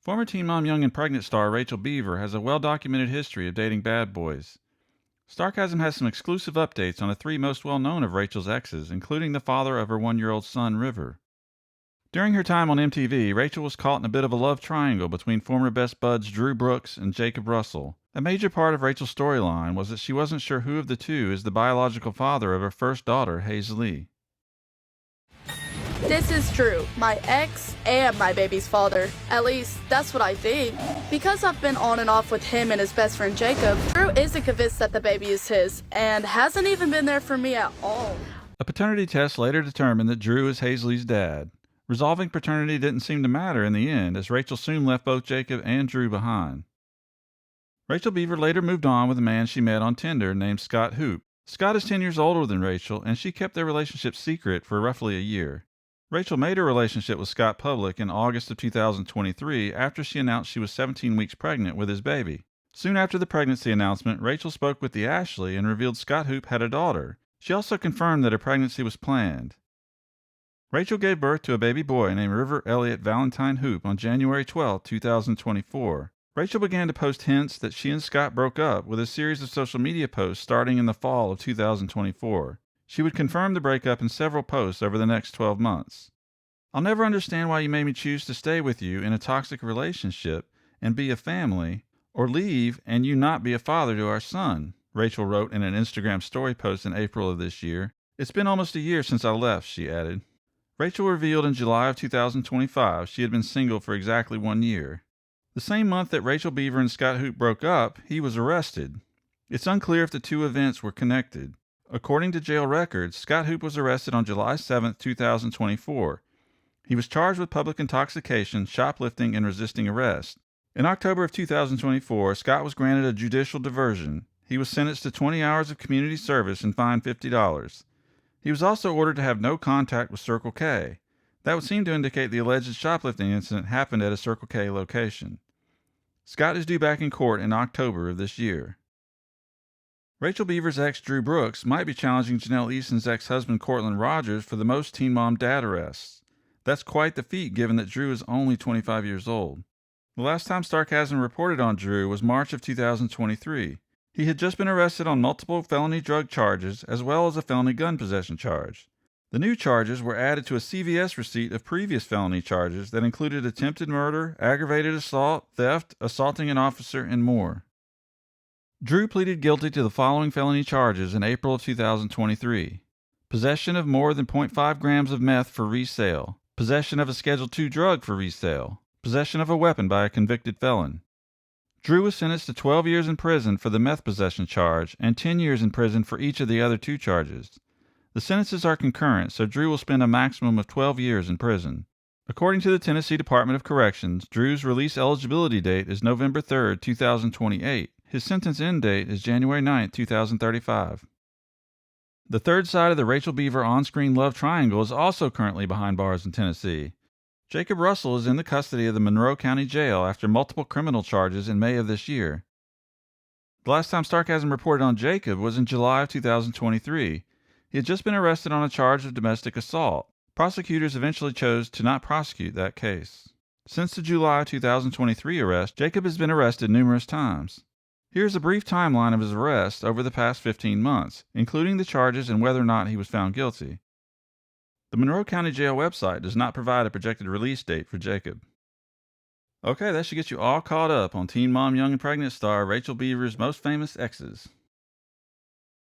Former Teen Mom Young and Pregnant star Rachel Beaver has a well-documented history of dating bad boys. Starcasm has some exclusive updates on the three most well-known of Rachel's exes, including the father of her one-year-old son, River. During her time on MTV, Rachel was caught in a bit of a love triangle between former best buds Drew Brooks and Jacob Russell. A major part of Rachel's storyline was that she wasn't sure who of the two is the biological father of her first daughter, Hazelee. This is true. My ex and my baby's father. At least, that's what I think. Because I've been on and off with him and his best friend Jacob, Drew isn't convinced that the baby is his, and hasn't even been there for me at all. A paternity test later determined that Drew is Hazelee's dad. Resolving paternity didn't seem to matter in the end, as Rachel soon left both Jacob and Drew behind. Rachel Beaver later moved on with a man she met on Tinder named Scott Houp. Scott is 10 years older than Rachel, and she kept their relationship secret for roughly a year. Rachel made her relationship with Scott public in August of 2023 after she announced she was 17 weeks pregnant with his baby. Soon after the pregnancy announcement, Rachel spoke with the Ashley and revealed Scott Houp had a daughter. She also confirmed that her pregnancy was planned. Rachel gave birth to a baby boy named River Elliott Valentine Houp on January 12, 2024. Rachel began to post hints that she and Scott broke up with a series of social media posts starting in the fall of 2024. She would confirm the breakup in several posts over the next 12 months. "I'll never understand why you made me choose to stay with you in a toxic relationship and be a family, or leave and you not be a father to our son," Rachel wrote in an Instagram story post in April of this year. "It's been almost a year since I left," she added. Rachel revealed in July of 2025 she had been single for exactly 1 year. The same month that Rachel Beaver and Scott Houp broke up, he was arrested. It's unclear if the two events were connected. According to jail records, Scott Houp was arrested on July 7, 2024. He was charged with public intoxication, shoplifting, and resisting arrest. In October of 2024, Scott was granted a judicial diversion. He was sentenced to 20 hours of community service and fined $50. He was also ordered to have no contact with Circle K. That would seem to indicate the alleged shoplifting incident happened at a Circle K location. Scott is due back in court in October of this year. Rachel Beaver's ex, Drew Brooks, might be challenging Janelle Easton's ex-husband, Cortland Rogers, for the most Teen Mom dad arrests. That's quite the feat given that Drew is only 25 years old. The last time Starcasm reported on Drew was March of 2023. He had just been arrested on multiple felony drug charges as well as a felony gun possession charge. The new charges were added to a CVS receipt of previous felony charges that included attempted murder, aggravated assault, theft, assaulting an officer, and more. Drew pleaded guilty to the following felony charges in April of 2023. Possession of more than 0.5 grams of meth for resale. Possession of a Schedule II drug for resale. Possession of a weapon by a convicted felon. Drew was sentenced to 12 years in prison for the meth possession charge and 10 years in prison for each of the other two charges. The sentences are concurrent, so Drew will spend a maximum of 12 years in prison. According to the Tennessee Department of Corrections, Drew's release eligibility date is November 3, 2028. His sentence end date is January 9, 2035. The third side of the Rachel Beaver on-screen love triangle is also currently behind bars in Tennessee. Jacob Russell is in the custody of the Monroe County Jail after multiple criminal charges in May of this year. The last time Starcasm reported on Jacob was in July of 2023. He had just been arrested on a charge of domestic assault. Prosecutors eventually chose to not prosecute that case. Since the July 2023 arrest, Jacob has been arrested numerous times. Here's a brief timeline of his arrests over the past 15 months, including the charges and whether or not he was found guilty. The Monroe County Jail website does not provide a projected release date for Jacob. Okay, that should get you all caught up on Teen Mom Young and Pregnant star Rachel Beaver's most famous exes.